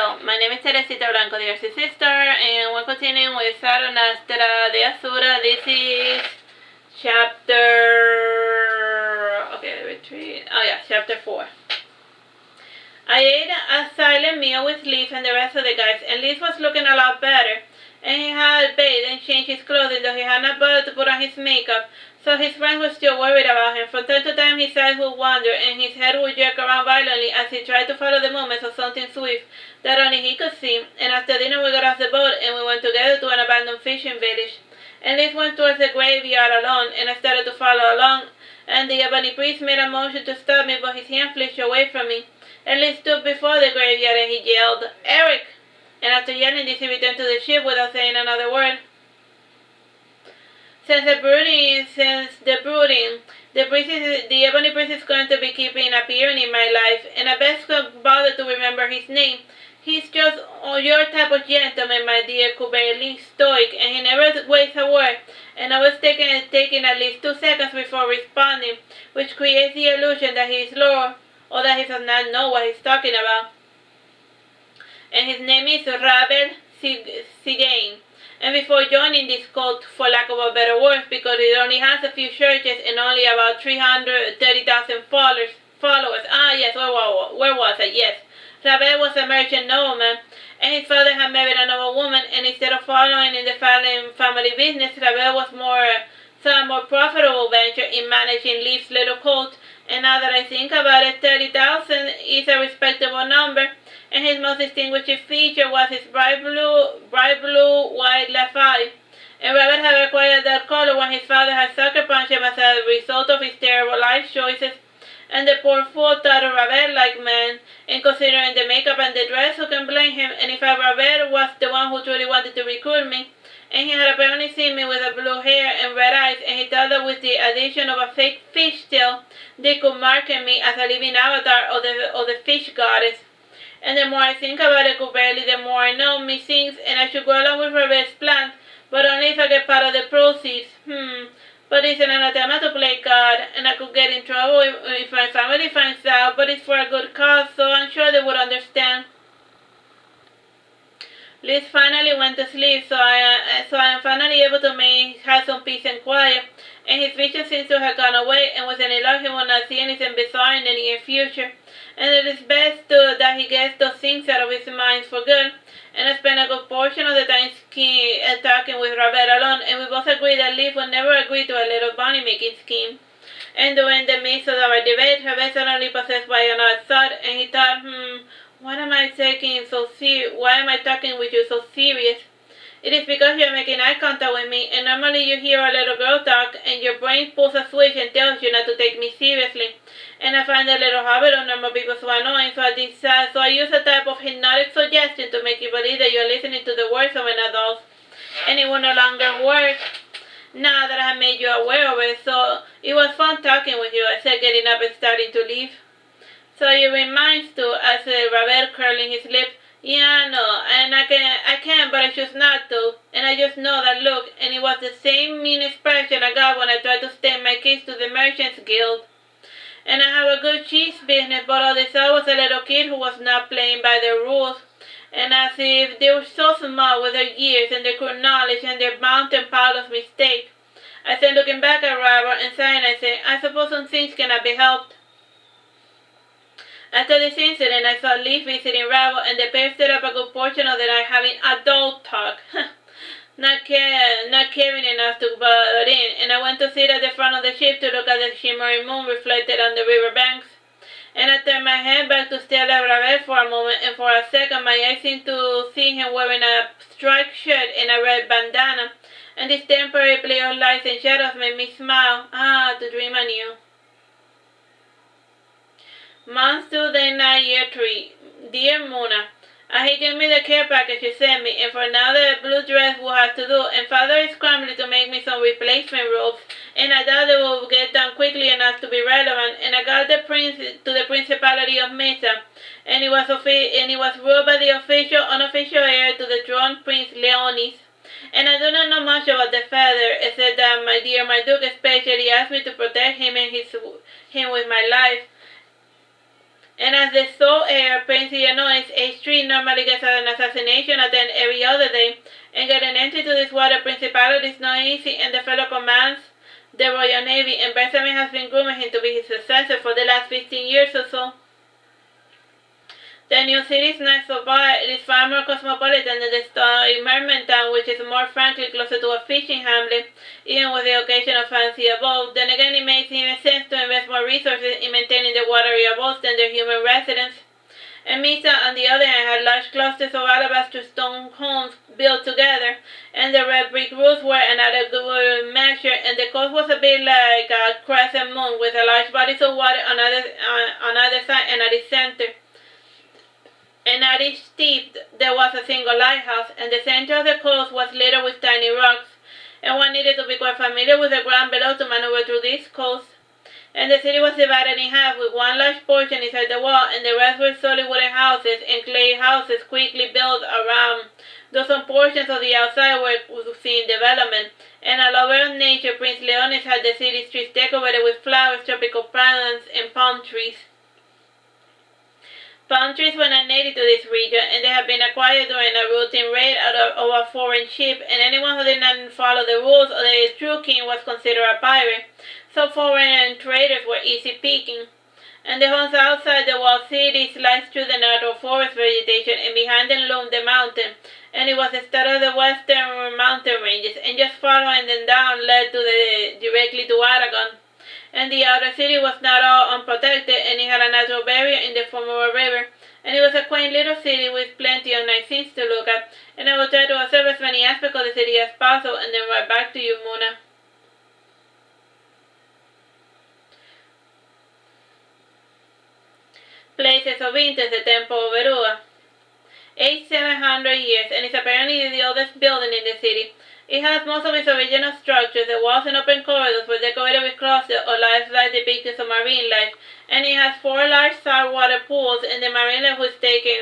Hello, my name is Teresita Blanco, the Artsy Sister, and we're continuing with Saturnastra, Deasura. This is chapter... okay, retreat. Oh yeah, chapter 4. I ate a silent meal with Liz and the rest of the guys, and Liz was looking a lot better, and he had bathed and changed his clothing, though he had not bothered to put on his makeup, so his friends were still worried about him. From time to time his eyes would wander, and his head would jerk around violently as he tried to follow the movements of something swift that only he could see, and after dinner we got off the boat, and we went together to an abandoned fishing village. And Liz went towards the graveyard alone, and I started to follow along, and the ebony priest made a motion to stop me, but his hand flinched away from me. And Liz stood before the graveyard, and he yelled, "Eric!" And after yelling this, he returned to the ship without saying another word. Since the brooding, the ebony priest is going to be keeping appearing in my life, and I best could bother to remember his name. He's just your type of gentleman, my dear, barely stoic, and he never wastes a word, and I was taking at least 2 seconds before responding, which creates the illusion that he is Lord, or that he does not know what he's talking about. And his name is Ravel Sigain. And before joining this cult, for lack of a better word, because it only has a few churches and only about 330,000 followers. Ah, yes, where was I? Yes. Ravel was a merchant nobleman, and his father had married another woman, and instead of following in the family business, Ravel was some more profitable venture in managing Leaf's little cult, and now that I think about it, 30,000 is a respectable number, and his most distinguishing feature was his bright blue, white left eye. And Ravel had acquired that color when his father had sucker punched him as a result of his terrible life choices. And the poor fool thought of Ravel like man, and considering the makeup and the dress, who can blame him? And if Ravel was the one who truly wanted to recruit me, and he had apparently seen me with a blue hair and red eyes, and he thought that with the addition of a fake fish tail, they could market me as a living avatar of the fish goddess. And the more I think about it, barely the more I know me thinks, and I should go along with Ravel's plans, but only if I get part of the proceeds. But it's an anathema to play God, and I could get in trouble if my family finds out, but it's for a good cause, so I'm sure they would understand. Liz finally went to sleep, so I am finally able to have some peace and quiet, and his vision seems to have gone away, and with any luck he will not see anything bizarre in the near future, and it is best that he gets those things out of his mind for good. And I spent a good portion of the time talking with Ravel alone, and we both agreed that Liv would never agree to a little money-making scheme. And during the midst of our debate, Ravel suddenly possessed by another thought, and he thought, why am I talking with you so serious? It is because you are making eye contact with me, and normally you hear a little girl talk, and your brain pulls a switch and tells you not to take me seriously. And I find that little habit of normal people so annoying, so I use a type of hypnotic suggestion to make you believe that you are listening to the words of an adult. And it will no longer work now that I have made you aware of it, so it was fun talking with you, I said, getting up and starting to leave. So you reminds too, I said, Ravel curling his lips. Yeah, I know, and I can, but I choose not to, and I just know that look, and it was the same mean expression I got when I tried to state my case to the Merchants Guild. And I have a good cheese business, but all this I was a little kid who was not playing by the rules, and as if they were so smart with their years and their crude knowledge and their mountain pile of mistakes. I said, looking back at Robert and sighing, I said, I suppose some things cannot be helped. After this incident, I saw Leaf visiting Ravel, and the pair stayed up a good portion of the night having adult talk, not caring enough to butt in, and I went to sit at the front of the ship to look at the shimmering moon reflected on the river banks. And I turned my head back to stare at Ravel for a moment, and for a second my eyes seemed to see him wearing a striped shirt and a red bandana, and this temporary play of lights and shadows made me smile. To dream anew. Months to the night, year 3. Dear Mona, he gave me the care package you sent me, and for now the blue dress will have to do, and Father is scrambling to make me some replacement robes, and I doubt they will get done quickly enough to be relevant, and I got the prince to the Principality of Mesa, and it was ruled by the unofficial heir to the throne, Prince Leonis. And I do not know much about the father, except that my Duke especially asked me to protect him with my life. And as the sole heir, Prince Illinois, age 3, normally gets an assassination attempt every other day, and getting entry to this water principality is not easy, and the fellow commands the Royal Navy, and Benjamin has been grooming him to be his successor for the last 15 years or so. The new city is nice so far. It is far more cosmopolitan than the story Merman Town, which is more frankly closer to a fishing hamlet, even with the occasional fancy abode. Then again, it makes even sense to invest more resources in maintaining the watery abodes than their human residents. And Misa, on the other hand, had large clusters of alabaster stone homes built together, and the red brick roofs were another good measure, and the coast was a bit like a crescent moon, with a large bodies of water on either side and at its center. And at each tip there was a single lighthouse, and the center of the coast was littered with tiny rocks, and one needed to be quite familiar with the ground below to maneuver through this coast. And the city was divided in half, with one large portion inside the wall, and the rest were solid wooden houses and clay houses quickly built around. Though some portions of the outside were seeing development. And a lover of nature, Prince Leonis had the city streets decorated with flowers, tropical plants, and palm trees. Palm trees were not native to this region, and they had been acquired during a routine raid out of a foreign ship, and anyone who did not follow the rules or the true king was considered a pirate. So foreign traders were easy picking. And the homes outside the walled city sliced through the natural forest vegetation, and behind them loomed the mountain. And it was the start of the western mountain ranges, and just following them down led directly to Aragon. And the outer city was not all unprotected, and it had a natural barrier in the form of a river. And it was a quaint little city with plenty of nice things to look at. And I will try to observe as many aspects of the city as possible, and then right back to you, Muna. Places of interest: the Temple of Verua. Aged 700 years, and is apparently the oldest building in the city. It has most of its original structures. The walls and open corridors were decorated with clusters or lifelike depictions of marine life, and it has 4 large saltwater pools, and the marine life was taken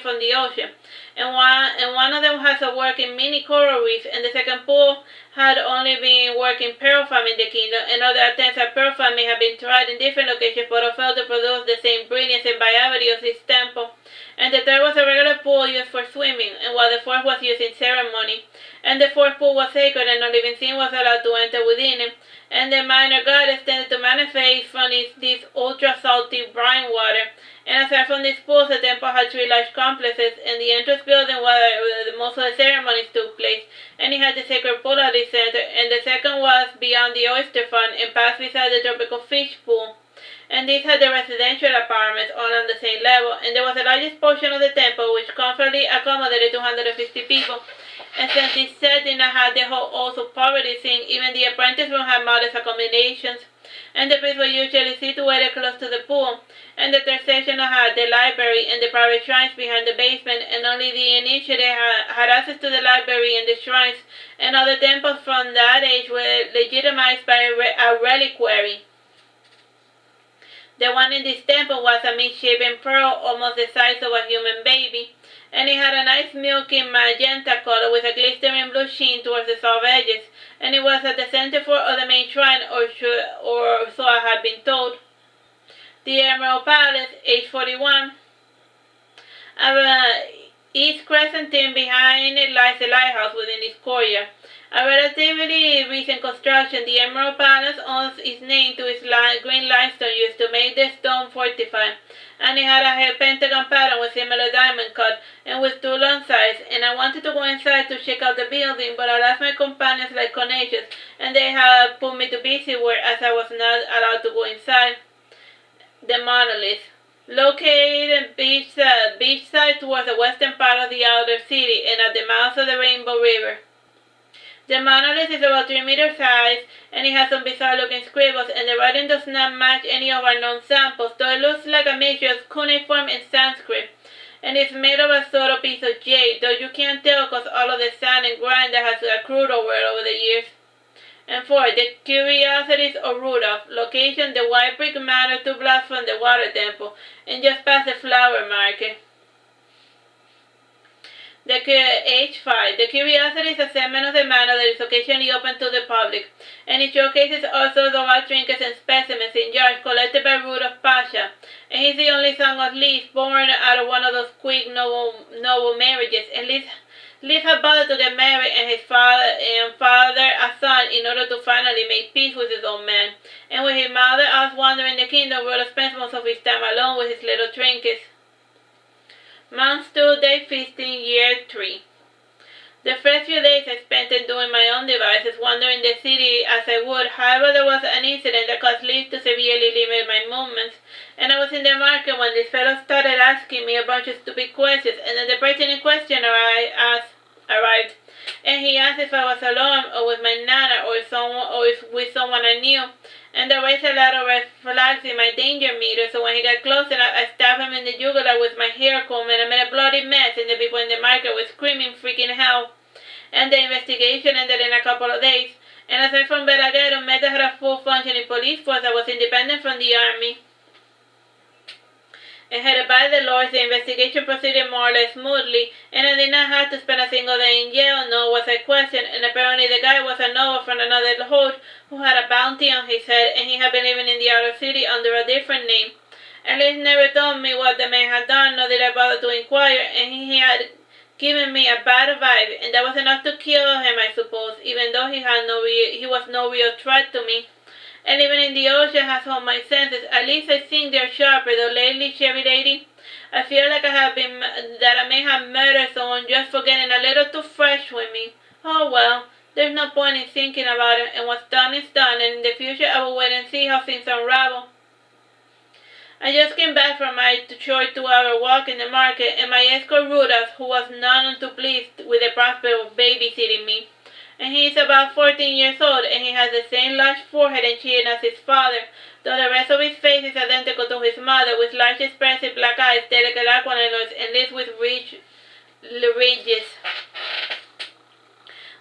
from the ocean. And one of them has a working mini coral reef, and the second pool had only been working pearl farming in the kingdom, and other attempts at pearl farming have been tried in different locations but all failed to produce the same brilliance and viability of this temple. And the third was a regular pool used for swimming, and while the fourth was used in ceremony. And the fourth pool was sacred, and no living thing was allowed to enter within it. And the minor goddess tended to manifest from this ultra-salty brine water. And aside from these pools, the temple had 3 large complexes, and the entrance building where most of the ceremonies took place. And it had the sacred pool at its center, and the second was beyond the oyster fund and passed beside the tropical fish pool. And these had the residential apartments all on the same level, and there was the largest portion of the temple which comfortably accommodated 250 people. And since this set did not have the whole also poverty thing, even the apprentice room had modest accommodations. And the priests were usually situated close to the pool, and the third section had the library and the private shrines behind the basement, and only the initiated had access to the library and the shrines, and other temples from that age were legitimized by a reliquary. The one in this temple was a misshapen pearl, almost the size of a human baby, and it had a nice milky magenta color with a glistering blue sheen towards the soft edges, and it was at the center of the main shrine, or so I had been told. The Emerald Palace, age 41. East Crescentin behind it lies the lighthouse within its courtyard. A relatively recent construction, the Emerald Palace owes its name to its green limestone used to make the stone fortified, and it had a pentagon pattern with similar diamond cut and with 2 long sides. And I wanted to go inside to check out the building, but I left my companions like Conatius, and they had put me to busy work as I was not allowed to go inside. The monolith. Located beachside towards the western part of the outer city and at the mouth of the Rainbow River. The monolith is about 3 meters high, and it has some bizarre-looking scribbles, and the writing does not match any of our known samples, though it looks like a mixture of cuneiform and Sanskrit. And it's made of a sort of piece of jade, though you can't tell because all of the sand and grime that has accrued over the years. And 4. The Curiosities of Rudolph. Location: the white brick manor 2 blocks from the water temple, and just past the flower market. Age 5. The curiosity is a segment of the manor that is occasionally open to the public, and it showcases all sorts of art trinkets and specimens in jars collected by Rudolph Pasha, and he's the only son of Liz, born out of one of those quick noble marriages, and Liz had bothered to get married and his father a son in order to finally make peace with his old man, and with his mother out wandering the kingdom, Rudolph spends most of his time alone with his little trinkets. Mount Stool, Day 15, Year 3. The first few days I spent in doing my own devices, wandering the city as I would. However, there was an incident that caused Liz to severely limit my movements, and I was in the market when this fellow started asking me a bunch of stupid questions, and then the person in question arrived, and he asked if I was alone or with my nana or with someone I knew, and there raised a lot of red flags in my danger meter, so when he got close I stabbed him in the jugular with my hair comb, and I made a bloody mess, and the people in the market were screaming freaking hell. And the investigation ended in a couple of days, and aside from Belaguero, Meta had a full-functioning police force that was independent from the army. And headed by the Lords, the investigation proceeded more or less smoothly, and I did not have to spend a single day in jail, nor was I questioned, and apparently the guy was a noble from another hood who had a bounty on his head, and he had been living in the outer city under a different name. At least never told me what the man had done, nor did I bother to inquire, and he had given me a bad vibe, and that was enough to kill him, I suppose, even though he was no real threat to me. And even in the ocean has all my senses. At least I think they're sharper, though lately, Chevy lady, I feel like that I may have murdered someone just for getting a little too fresh with me. Oh well, there's no point in thinking about it, and what's done is done, and in the future I will wait and see how things unravel. I just came back from my short 2-hour walk in the market, and my escort Rudolph, who was none too pleased with the prospect of babysitting me. And he is about 14 years old, and he has the same large forehead and chin as his father, though the rest of his face is identical to his mother, with large expressive black eyes, delicate aquilines, and lips with rich ridges.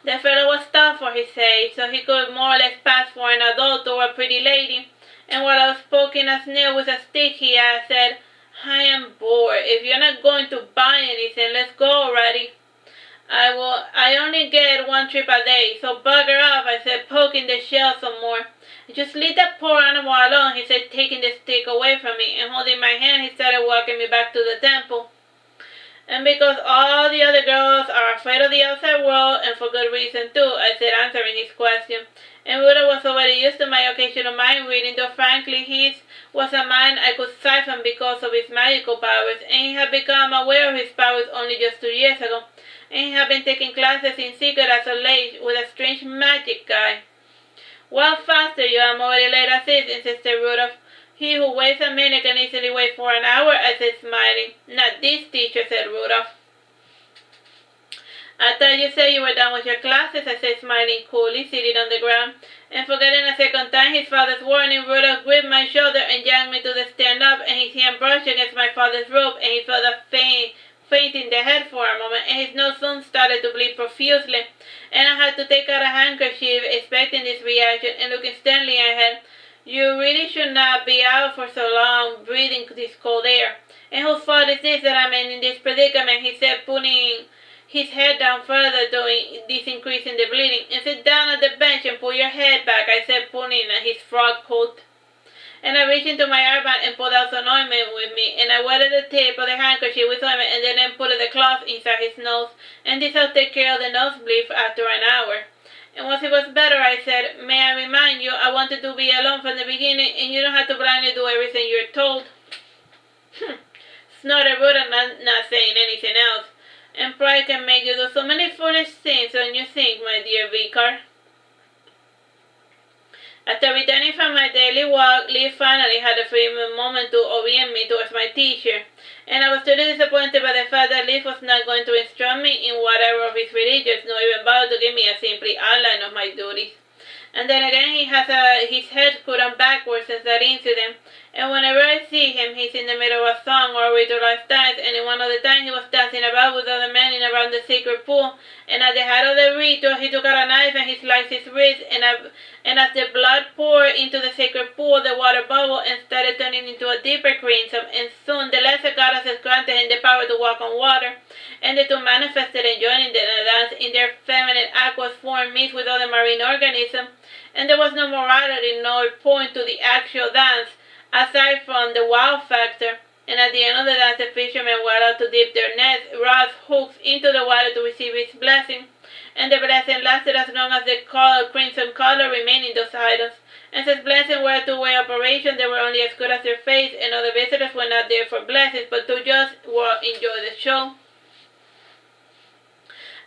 The fellow was tall for his age, so he could more or less pass for an adult or a pretty lady, and while I was poking a snail with a stick, he said, I am bored. If you're not going to buy anything, let's go already. I only get one trip a day, so bugger off, I said, poking the shell some more. Just leave that poor animal alone, he said, taking the stick away from me, and holding my hand, he started walking me back to the temple. And because all the other girls are afraid of the outside world, and for good reason too, I said, answering his question. And Buddha was already used to my occasional mind reading, though frankly his was a mind I could siphon because of his magical powers, and he had become aware of his powers only just 2 years ago, and he had been taking classes in secret as of late with a strange magic guy. Well, faster, you am already late as is, insisted Rudolph. He who waits a minute can easily wait for an hour, I said, smiling. Not this teacher, said Rudolph. I thought you said you were done with your classes, I said, smiling coolly, seated on the ground. And forgetting a second time his father's warning, Rudolph gripped my shoulder and yanked me to the stand-up, and his hand brushed against my father's robe, and he felt a faint in the head for a moment, and his nose soon started to bleed profusely, and I had to take out a handkerchief, expecting this reaction, and looking sternly ahead. You really should not be out for so long, breathing this cold air. And whose fault is this that I'm in this predicament, he said, putting his head down further, doing this increase in the bleeding. And sit down at the bench and pull your head back, I said, pulling at his frock coat. And I reached into my armband and pulled out some ointment with me, and I wetted the tip of the handkerchief with ointment, and then put the cloth inside his nose, and this will take care of the nosebleed after an hour. And once it was better, I said, may I remind you, I wanted to be alone from the beginning, and you don't have to blindly do everything you're told. Snorted Rudolph, not saying anything else. And pride can make you do so many foolish things when you think, my dear vicar. After returning from my daily walk, Lee finally had a free moment to orient me towards my teacher, and I was truly disappointed by the fact that Lee was not going to instruct me in whatever of his religions, nor even bother to give me a simple outline of my duties. And then again, he has his head screwed on backwards since that incident, and whenever I see him, he's in the middle of a song or a ritualized dance, and in one of the times he was dancing about with other men in around the sacred pool, and at the height of the ritual, he took out a knife and he sliced his wrist, and as the blood poured into the sacred pool, the water bubbled and started turning into a deeper crimson, and soon the lesser goddesses granted him the power to walk on water, and the two manifested enjoying the dance in their feminine aqueous form mixed with other marine organisms, and there was no morality nor point to the actual dance, aside from the wow factor. And at the end of the dance, the fishermen were allowed to dip their nets, rods, hooks into the water to receive its blessing, and the blessing lasted as long as the crimson color remained in those items. And since blessings were a two-way operation, they were only as good as their faith, and other visitors were not there for blessings, but to just enjoy the show.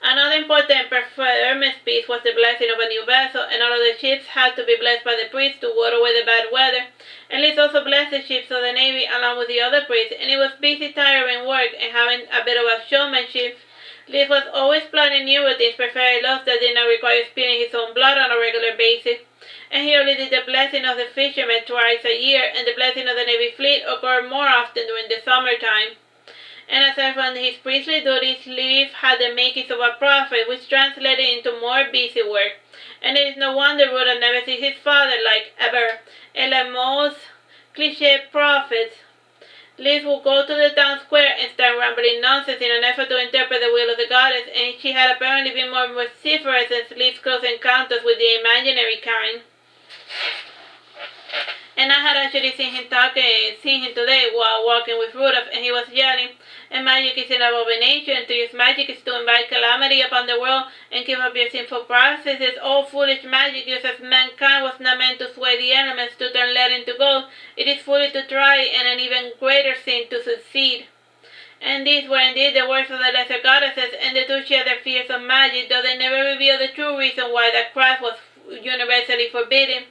Another important performance piece was the blessing of a new vessel, and all of the ships had to be blessed by the priest to ward away the bad weather. And Liz also blessed the ships of the Navy along with the other priests, and it was busy, tiring work, and having a bit of a showmanship. Liz was always planning new routines, preferring laws that did not require spilling his own blood on a regular basis. And he only did the blessing of the fishermen twice a year, and the blessing of the Navy fleet occurred more often during the summertime. And aside from his priestly duties, Leaf had the makings of a prophet, which translated into more busy work. And it is no wonder Rudolph never sees his father like ever. And like most cliché prophets, Liz would go to the town square and start rambling nonsense in an effort to interpret the will of the goddess, and she had apparently been more vociferous than Liv's close encounters with the imaginary kind. And I had actually seen him today while walking with Rudolph, and he was yelling, "And magic is an abomination. To use magic is to invite calamity upon the world and keep up your sinful processes. All foolish magic used as mankind was not meant to sway the elements to turn lead into gold. It is foolish to try, and an even greater sin to succeed." And these were indeed the words of the lesser goddesses, and the two shared their fears of magic, though they never revealed the true reason why that craft was universally forbidden.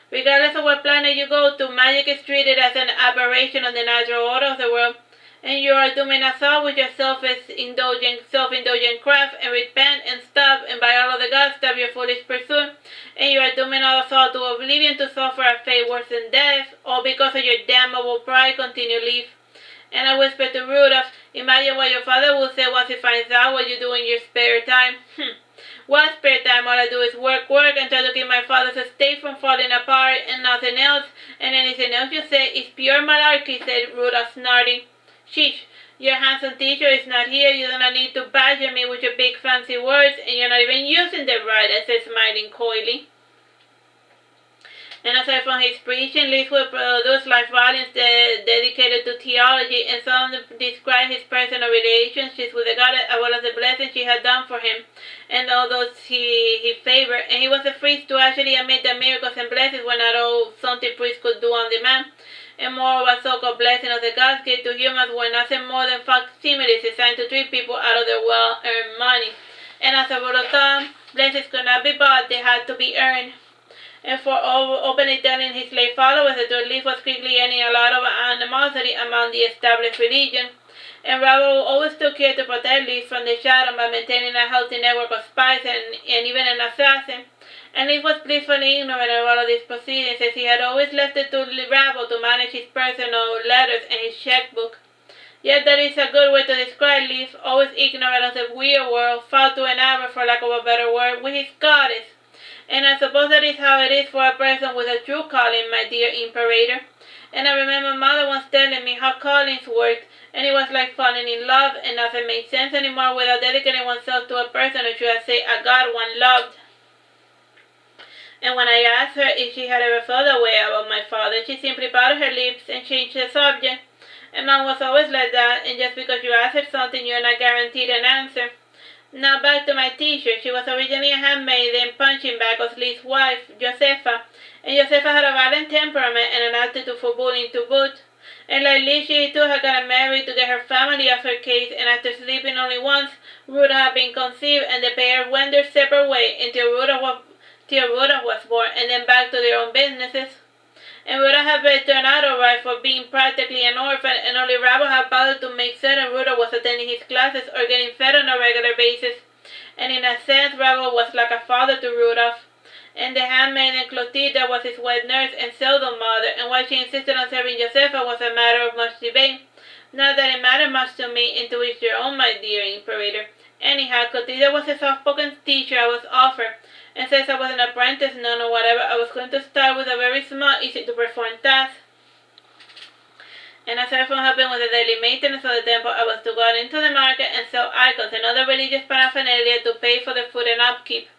Regardless of what planet you go to, magic is treated as an aberration of the natural order of the world, and you are dooming us all with your self-indulgent craft, and repent and stop, and by all of the gods, stop your foolish pursuit, and you are dooming us all to oblivion, to suffer a fate worse than death, all because of your damnable pride. Continue, Leaf. And I whispered to Rudolph, "Imagine what your father will say once he finds out what you do in your spare time." What spare time? All I do is work, and try to keep my father's estate from falling apart, and nothing else. And anything else you say is pure malarkey," said Rudolph, snorting. "Sheesh, your handsome teacher is not here. You do not need to badger me with your big fancy words, and you're not even using them right," I said, smiling coyly. And aside from his preaching, Leaf would produce large volumes dedicated to theology, and some describe his personal relationships with the goddess as well as the blessings she had done for him, and all those he favored. And he was the first to actually admit that miracles and blessings were not all something priests could do on demand, and more of a so-called blessing of the gods gave to humans were nothing more than facsimiles designed to trick people out of their well-earned money. And as a rule of thumb, blessings could not be bought, they had to be earned. And for openly telling his lay followers that the Leaf was quickly gaining a lot of animosity among the established religion. And Rabbo always took care to protect Leaf from the shadow by maintaining a healthy network of spies and even an assassin. And Leaf was blissfully ignorant of all of these proceedings, as he had always left it to Rabbo to manage his personal letters and his checkbook. Yet that is a good way to describe Leaf, always ignorant of the weird world, fought to enamour, for lack of a better word, with his goddess. And I suppose that is how it is for a person with a true calling, my dear Imperator. And I remember Mother once telling me how callings worked, and it was like falling in love, and nothing made sense anymore without dedicating oneself to a person, or should I say a God one loved. And when I asked her if she had ever felt that way about my father, she simply pouted her lips and changed the subject. And Mom was always like that, and just because you ask her something, you're not guaranteed an answer. Now back to my teacher. She was originally a handmaid and punching bag of Lee's wife, Josefa, and Josefa had a violent temperament and an aptitude for bullying to boot. And like Lee, she too had gotten married to get her family off her case, and after sleeping only once, Rudolph had been conceived, and the pair went their separate way until Rudolph was born, and then back to their own businesses. And Rudolph had turned out alright for being practically an orphan, and only Rabbo had bothered to make certain Rudolph was attending his classes or getting fed on a regular basis. And in a sense, Rabbo was like a father to Rudolph. And the handmaiden Clotilda was his wet nurse and seldom mother, and why she insisted on serving Josefa was a matter of much debate. Not that it mattered much to me, and to each their own, my dear Imperator. Anyhow, Clotilda was a soft-spoken teacher I was offered, and since I was an apprentice, nun or whatever, I was going to start with a very small, easy-to-perform task. And aside from helping with the daily maintenance of the temple, I was to go out into the market and sell icons and other religious paraphernalia to pay for the food and upkeep.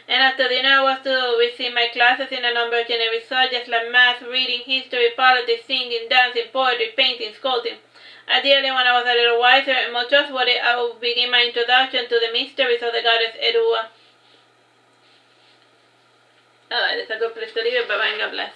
And after dinner, I was to receive my classes in a number of generic subjects like math, reading, history, politics, singing, dancing, poetry, painting, sculpting. Ideally, when I was a little wiser and more trustworthy, I would begin my introduction to the mysteries of the goddess Deasura. Alright, that's a good place to leave it. Bye-bye and God bless.